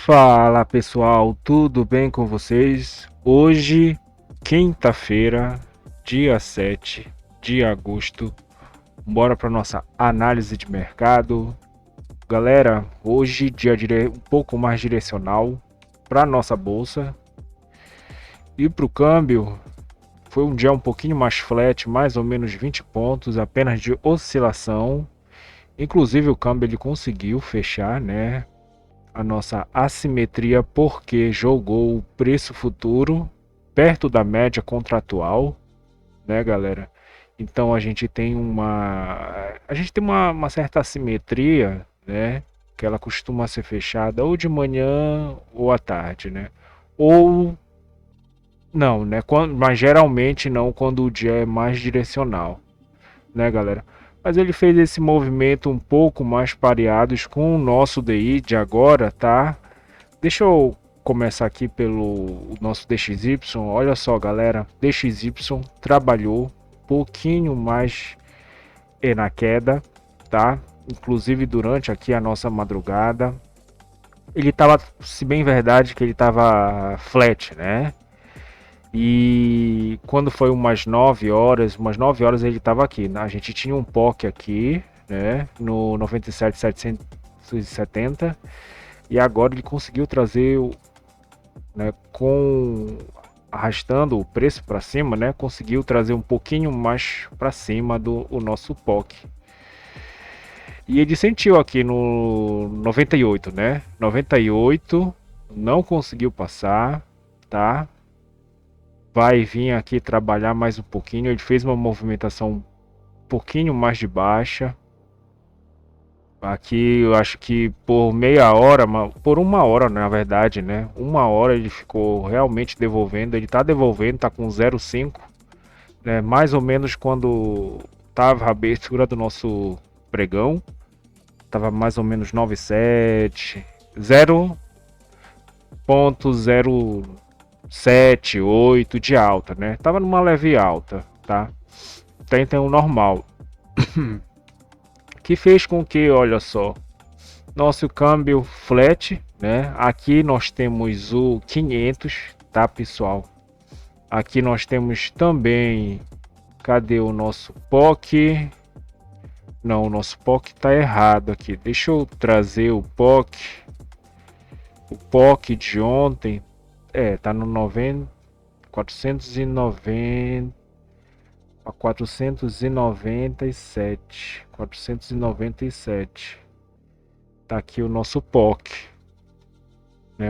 Fala pessoal, tudo bem com vocês? Hoje, quinta-feira, dia 7 de agosto, bora para nossa análise de mercado. Galera, hoje um pouco mais direcional para nossa bolsa e para o câmbio. Foi um dia um pouquinho mais flat, mais ou menos 20 pontos, apenas de oscilação. Inclusive o câmbio ele conseguiu fechar, né? A nossa assimetria porque jogou o preço futuro perto da média contratual, né, galera? Então a gente tem uma certa assimetria, né, que ela costuma ser fechada ou de manhã ou à tarde, né? Ou não, né? Mas geralmente não quando o dia é mais direcional, né, galera? Mas ele fez esse movimento um pouco mais pareados com o nosso DI de agora, tá? Deixa eu começar aqui pelo nosso DXY. Olha só, galera, DXY trabalhou um pouquinho mais na queda, tá? Inclusive durante aqui a nossa madrugada. Ele tava, se bem verdade que ele tava flat, né? E quando foi umas 9 horas ele tava aqui, né? A gente tinha um POC aqui, né, no 97.770 e agora ele conseguiu trazer, né, com arrastando o preço para cima, né, conseguiu trazer um pouquinho mais para cima do o nosso POC. E ele sentiu aqui no 98, né? 98 não conseguiu passar, tá? Vai vir aqui trabalhar mais um pouquinho. Ele fez uma movimentação um pouquinho mais de baixa. Aqui eu acho que por meia hora, por uma hora na verdade, né? Uma hora ele ficou realmente devolvendo. Ele tá devolvendo, tá com 0,5, né? Mais ou menos quando tava a abertura do nosso pregão. Tava mais ou menos 97, 0,078 de alta, né? Tava numa leve alta, tá? Então normal. Que fez com que, olha só, nosso câmbio flat, né? Aqui nós temos o 500, tá, pessoal? Aqui nós temos também, cadê o nosso POC? Não, o nosso POC tá errado aqui. Deixa eu trazer o POC. O POC de ontem, tá no 90, 490 a 497. 497. Tá aqui o nosso POC, né?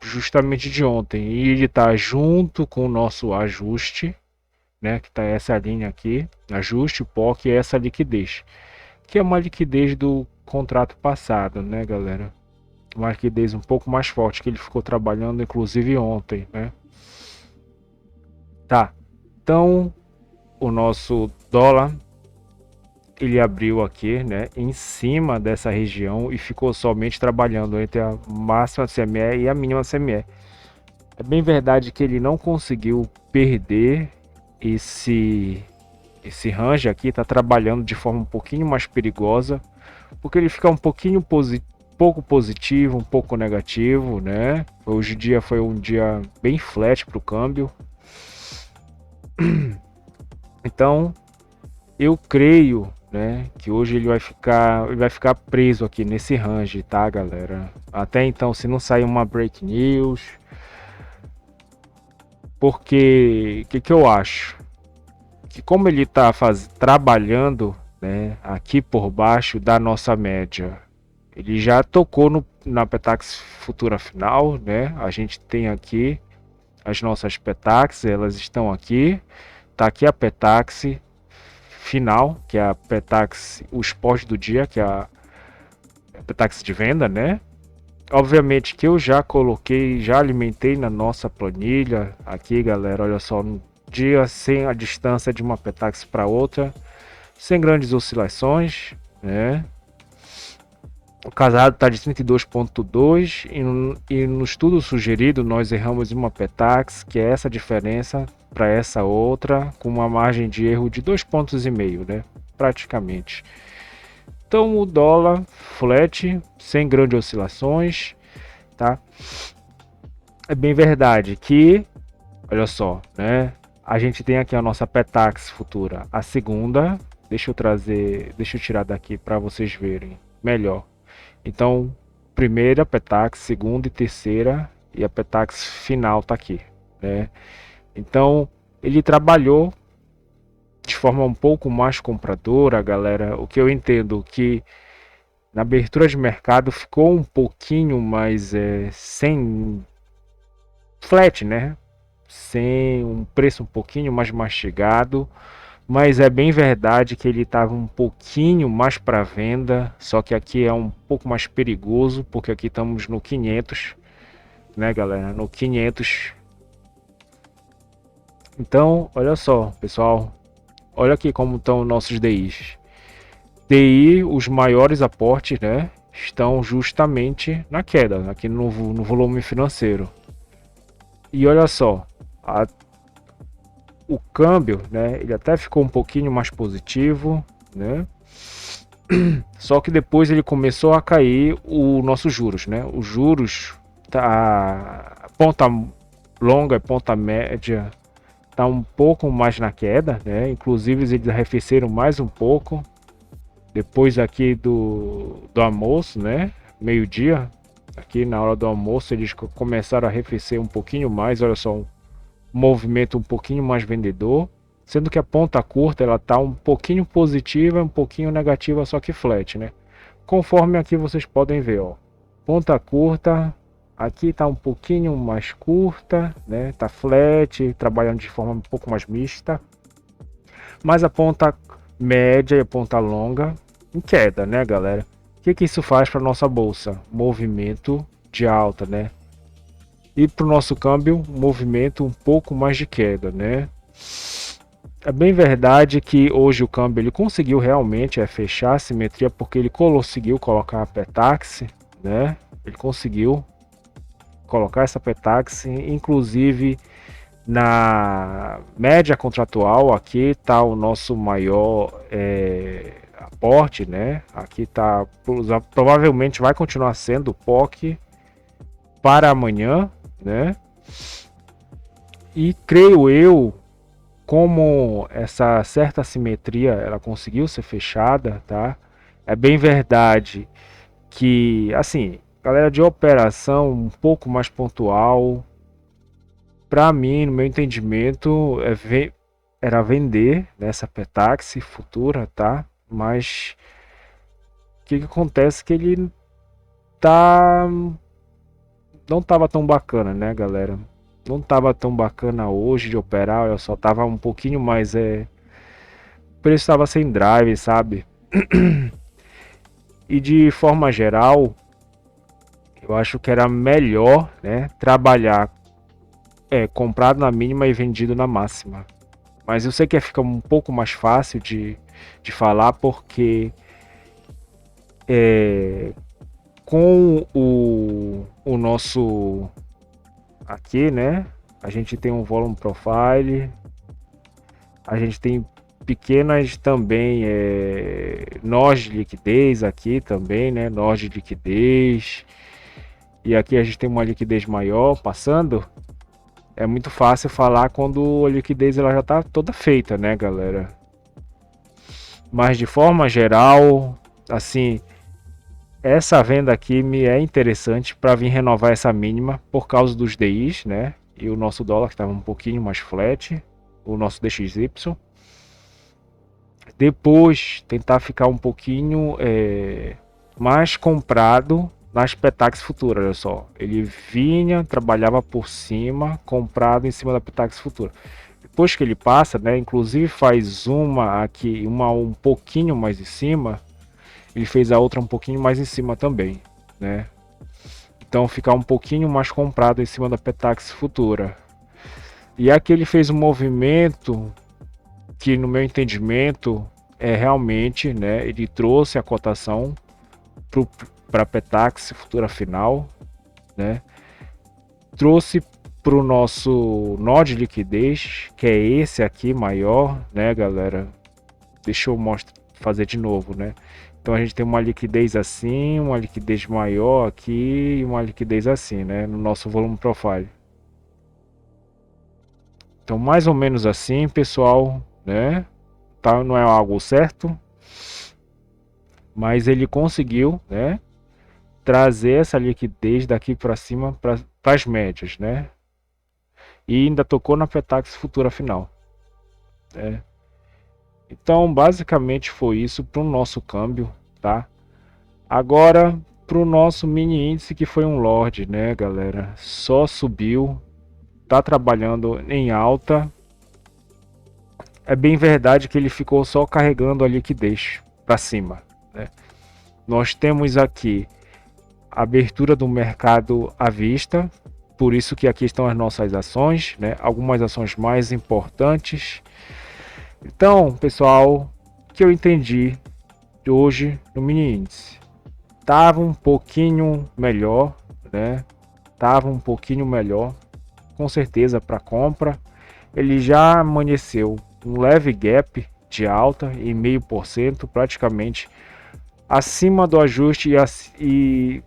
Justamente de ontem. E ele tá junto com o nosso ajuste, né? Que tá essa linha aqui. Ajuste, POC e essa liquidez. Que é uma liquidez do contrato passado, né, galera? Uma liquidez um pouco mais forte que ele ficou trabalhando, inclusive ontem, né? Tá. Então, o nosso dólar ele abriu aqui, né, em cima dessa região e ficou somente trabalhando entre a máxima CME e a mínima CME. É bem verdade que ele não conseguiu perder esse range aqui, está trabalhando de forma um pouquinho mais perigosa, porque ele fica um pouco positivo, um pouco negativo, né? Hoje o dia foi um dia bem flat para o câmbio. Então, eu creio, né, que hoje ele vai ficar preso aqui nesse range, tá, galera? Até então, se não sair uma break news, porque que eu acho que como ele tá trabalhando, né, aqui por baixo da nossa média, ele já tocou na Petax futura final, né? A gente tem aqui as nossas Petax, elas estão aqui. Tá aqui a Petax final, que é a Petax, o spot do dia, que é a Petax de venda, né? Obviamente que eu já coloquei, já alimentei na nossa planilha aqui, galera. Olha só, no dia sem a distância de uma Petax para outra, sem grandes oscilações, né? O casado está de 32,2 e no estudo sugerido nós erramos uma Petax, que é essa diferença para essa outra, com uma margem de erro de 2,5 pontos, né? Praticamente. Então o dólar flat, sem grandes oscilações. tá? É bem verdade que, olha só, né? A gente tem aqui a nossa Petax futura, a segunda. Deixa eu tirar daqui para vocês verem melhor. Então, primeira Petax, segunda e terceira, e a Petax final tá aqui, né? Então, ele trabalhou de forma um pouco mais compradora, galera. O que eu entendo que na abertura de mercado ficou um pouquinho mais sem flat, né? Sem um preço um pouquinho mais mastigado, mas é bem verdade que ele estava um pouquinho mais para venda, só que aqui é um pouco mais perigoso, porque aqui estamos no 500, né, galera? No 500. Então, olha só, pessoal, olha aqui como estão nossos DIs. DI, os maiores aportes, né, estão justamente na queda, aqui no volume financeiro. E olha só, o câmbio, né, ele até ficou um pouquinho mais positivo, né? Só que depois ele começou a cair o nossos juros, né? Os juros tá ponta longa e ponta média tá um pouco mais na queda, né? Inclusive eles arrefeceram mais um pouco depois aqui do almoço, né? Meio-dia, aqui na hora do almoço eles começaram a arrefecer um pouquinho mais, olha só, um movimento um pouquinho mais vendedor, sendo que a ponta curta ela tá um pouquinho positiva, um pouquinho negativa, só que flat, né? Conforme aqui vocês podem ver, ó, ponta curta, aqui tá um pouquinho mais curta, né? Tá flat, trabalhando de forma um pouco mais mista, mas a ponta média e a ponta longa em queda, né, galera? O que que isso faz para nossa bolsa? Movimento de alta, né? E para o nosso câmbio, um movimento um pouco mais de queda, né? É bem verdade que hoje o câmbio ele conseguiu realmente fechar a simetria porque ele conseguiu colocar a Petax, né? Ele conseguiu colocar essa Petax, inclusive na média contratual aqui está o nosso maior aporte, né? Aqui está, provavelmente vai continuar sendo o POC para amanhã, né? E creio eu, como essa certa simetria ela conseguiu ser fechada, tá? É bem verdade que, assim, galera de operação um pouco mais pontual, para mim, no meu entendimento, era vender nessa Petax futura, tá? Mas o que acontece que ele tá não tava tão bacana, né, galera? Não tava tão bacana hoje de operar, eu só tava um pouquinho mais o preço estava sem drive, sabe? E de forma geral, eu acho que era melhor, né, trabalhar comprado na mínima e vendido na máxima. Mas eu sei que fica um pouco mais fácil de falar porque com o nosso aqui, né? A gente tem um volume profile, a gente tem pequenas também nós de liquidez aqui também, né? Nós de liquidez. E aqui a gente tem uma liquidez maior passando. É muito fácil falar quando a liquidez ela já está toda feita, né, galera? Mas de forma geral, assim, essa venda aqui me é interessante para vir renovar essa mínima por causa dos DIs, né? E o nosso dólar que estava um pouquinho mais flat, o nosso DXY. Depois tentar ficar um pouquinho mais comprado nas Petax futura, olha só. Ele vinha, trabalhava por cima, comprado em cima da Petax futura. Depois que ele passa, né, inclusive faz uma aqui, uma um pouquinho mais em cima, ele fez a outra um pouquinho mais em cima também, né? Então ficar um pouquinho mais comprado em cima da Petax futura. E aqui ele fez um movimento que no meu entendimento realmente, né, ele trouxe a cotação para a Petax futura final, né? Trouxe para o nosso nó de liquidez, que é esse aqui maior, né, galera? Deixa eu fazer de novo, né? Então a gente tem uma liquidez assim, uma liquidez maior aqui e uma liquidez assim, né, no nosso volume profile. Então mais ou menos assim, pessoal, né? Tá, não é algo certo, mas ele conseguiu, né, trazer essa liquidez daqui para cima para as médias, né? E ainda tocou na Petax futura final, né? Então, basicamente foi isso para o nosso câmbio, tá? Agora para o nosso mini índice que foi um Lorde, né, galera? Só subiu, tá trabalhando em alta. É bem verdade que ele ficou só carregando a liquidez para cima, né? Nós temos aqui a abertura do mercado à vista, por isso que aqui estão as nossas ações, né? Algumas ações mais importantes. Então, pessoal, o que eu entendi de hoje no mini índice, tava um pouquinho melhor, né? Tava um pouquinho melhor, com certeza para compra. Ele já amanheceu um leve gap de alta em 0,5%, praticamente acima do ajuste e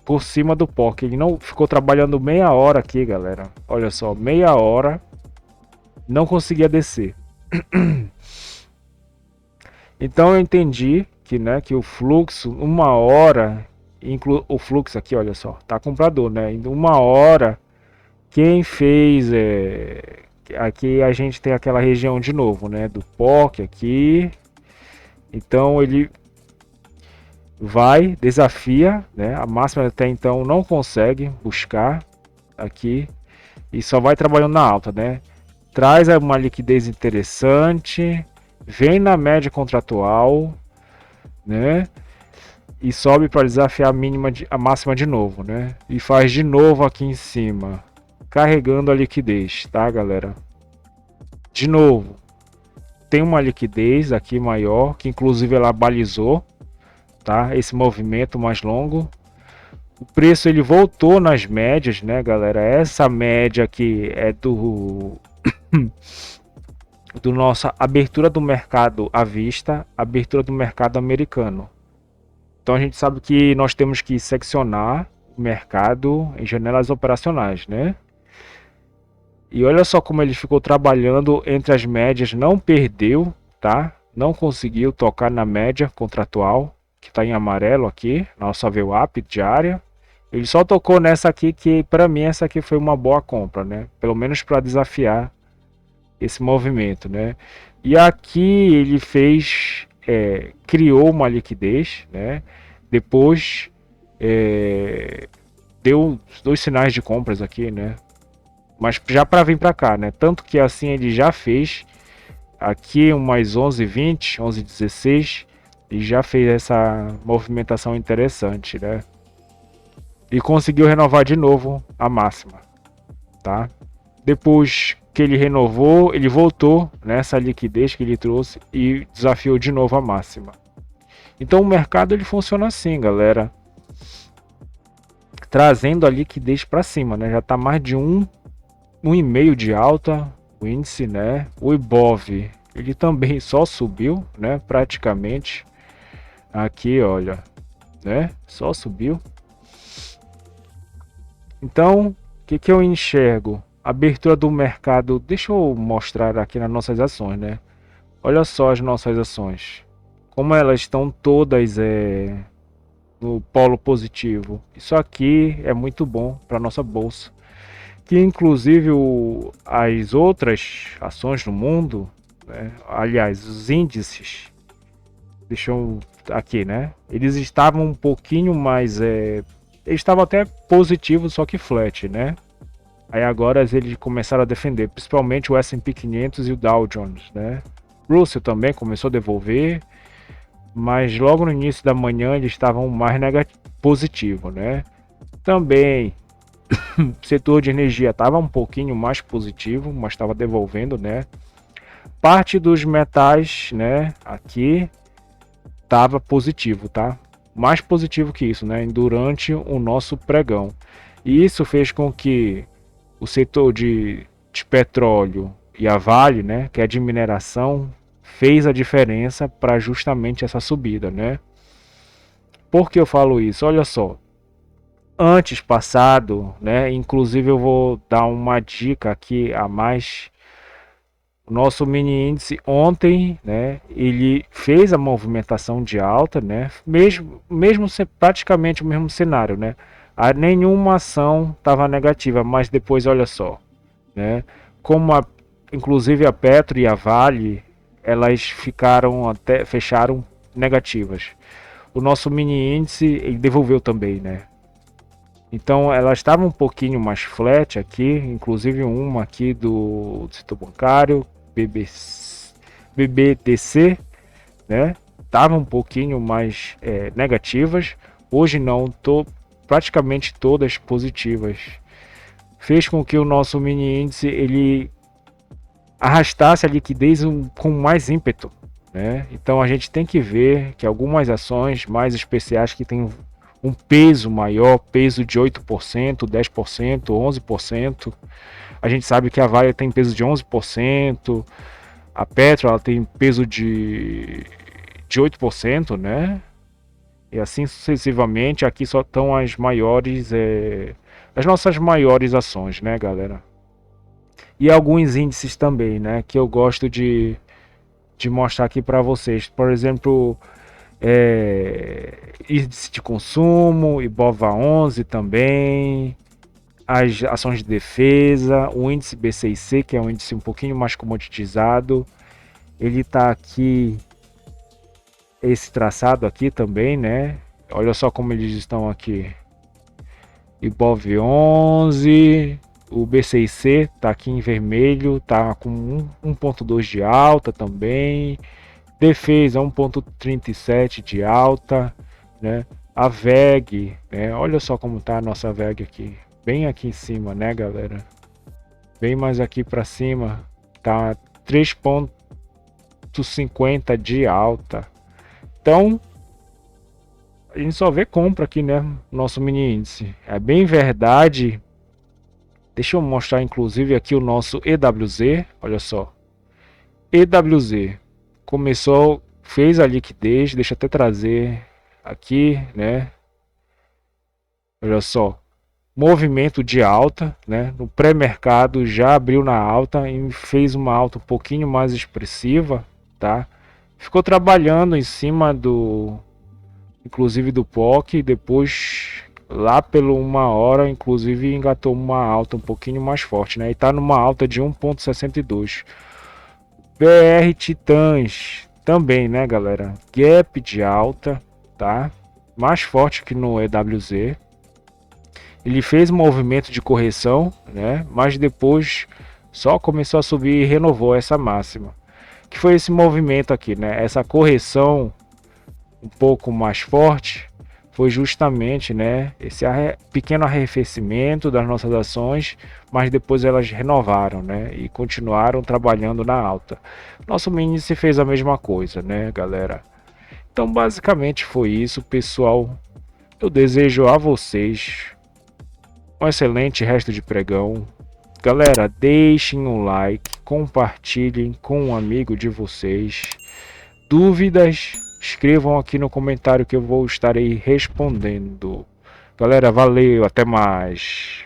por cima do POC. Ele não ficou trabalhando meia hora aqui, galera. Olha só, meia hora não conseguia descer. Então eu entendi que, né, que o fluxo, uma hora, o fluxo aqui, olha só, tá comprador, né? Em uma hora, quem fez aqui a gente tem aquela região de novo, né, do POC aqui. Então ele vai, desafia, né? A máxima até então não consegue buscar aqui e só vai trabalhando na alta, né? Traz uma liquidez interessante, vem na média contratual, né? E sobe para desafiar a mínima, a máxima de novo, né? E faz de novo aqui em cima, carregando a liquidez, tá, galera? De novo, tem uma liquidez aqui maior, que inclusive ela balizou, tá? Esse movimento mais longo. O preço ele voltou nas médias, né, galera? Essa média aqui é do nossa abertura do mercado à vista, abertura do mercado americano. Então a gente sabe que nós temos que seccionar o mercado em janelas operacionais, né? E olha só como ele ficou trabalhando entre as médias, não perdeu, tá? Não conseguiu tocar na média contratual, que está em amarelo aqui, nossa VWAP diária. Ele só tocou nessa aqui, que para mim essa aqui foi uma boa compra, né? Pelo menos para desafiar esse movimento, né? E aqui ele fez, criou uma liquidez, né? Depois deu dois sinais de compras aqui, né? Mas já para vir para cá, né? Tanto que assim ele já fez aqui umas 11h20, 11h16 e já fez essa movimentação interessante, né? E conseguiu renovar de novo a máxima, tá? Depois que ele renovou, ele voltou nessa liquidez que ele trouxe e desafiou de novo a máxima. Então o mercado ele funciona assim, galera, trazendo a liquidez para cima, né? Já está mais de 1,5 de alta o índice, né? O Ibov ele também só subiu, né? Praticamente aqui, olha, né? Só subiu. Então, o que eu enxergo? Abertura do mercado. Deixa eu mostrar aqui nas nossas ações, né? Olha só as nossas ações, como elas estão todas no polo positivo. Isso aqui é muito bom para nossa bolsa, que inclusive as outras ações no mundo, né? Aliás, os índices, deixa eu aqui, né? Eles estavam um pouquinho mais, eles estavam até positivos, só que flat, né? Aí agora eles começaram a defender, principalmente o S&P 500 e o Dow Jones, né? Russell também começou a devolver, mas logo no início da manhã eles estavam mais positivo, né? Também o setor de energia estava um pouquinho mais positivo, mas estava devolvendo, né? Parte dos metais, né? Aqui estava positivo, tá? Mais positivo que isso, né? Durante o nosso pregão. E isso fez com que o setor de petróleo e a Vale, né? Que é de mineração, fez a diferença para justamente essa subida, né? Por que eu falo isso? Olha só, antes passado, né? Inclusive eu vou dar uma dica aqui a mais. O nosso mini índice ontem, né? Ele fez a movimentação de alta, né? Mesmo ser praticamente o mesmo cenário, né? Nenhuma ação estava negativa, mas depois olha só, né? Como inclusive a Petro e a Vale, elas fecharam negativas. O nosso mini índice ele devolveu também, né? Então ela estava um pouquinho mais flat aqui, inclusive uma aqui do setor bancário, BBDC, né? Tava um pouquinho mais negativas. Hoje não, tô praticamente todas positivas. Fez com que o nosso mini índice ele arrastasse a liquidez com mais ímpeto, né? Então a gente tem que ver que algumas ações mais especiais que têm um peso maior, peso de 8%, 10%, 11%. A gente sabe que a Vale tem peso de 11%, a Petro ela tem peso de 8%, né? E assim sucessivamente, aqui só estão as maiores, as nossas maiores ações, né, galera? E alguns índices também, né, que eu gosto de mostrar aqui para vocês. Por exemplo, índice de consumo, Ibova 11 também, as ações de defesa, o índice B6C, que é um índice um pouquinho mais comoditizado, ele está aqui, esse traçado aqui também, né? Olha só como eles estão aqui. Ibov 11, o B6C está aqui em vermelho, está com 1,2 de alta também. Defesa 1,37 de alta, né? A VEG, né? Olha só como tá a nossa VEG aqui, bem aqui em cima, né, galera? Bem mais aqui para cima, tá 3,50 de alta. Então, a gente só vê compra aqui, né? Nosso mini índice. É bem verdade. Deixa eu mostrar inclusive aqui o nosso EWZ, olha só. EWZ começou, fez a liquidez, deixa eu até trazer aqui, né? Olha só, movimento de alta, né? No pré-mercado já abriu na alta e fez uma alta um pouquinho mais expressiva, tá? Ficou trabalhando em cima inclusive do POC, depois lá pelo 1 hora, inclusive engatou uma alta um pouquinho mais forte, né? E tá numa alta de 1,62. BR Titãs também, né, galera? Gap de alta, tá? Mais forte que no EWZ. Ele fez um movimento de correção, né? Mas depois só começou a subir e renovou essa máxima. Que foi esse movimento aqui, né? Essa correção um pouco mais forte foi justamente, né, esse pequeno arrefecimento das nossas ações, mas depois elas renovaram, né, e continuaram trabalhando na alta. Nosso índice fez a mesma coisa, né, galera? Então basicamente foi isso, pessoal. Eu desejo a vocês um excelente resto de pregão. Galera, deixem um like, compartilhem com um amigo de vocês. Dúvidas? Escrevam aqui no comentário que eu vou estar aí respondendo. Galera, valeu, até mais.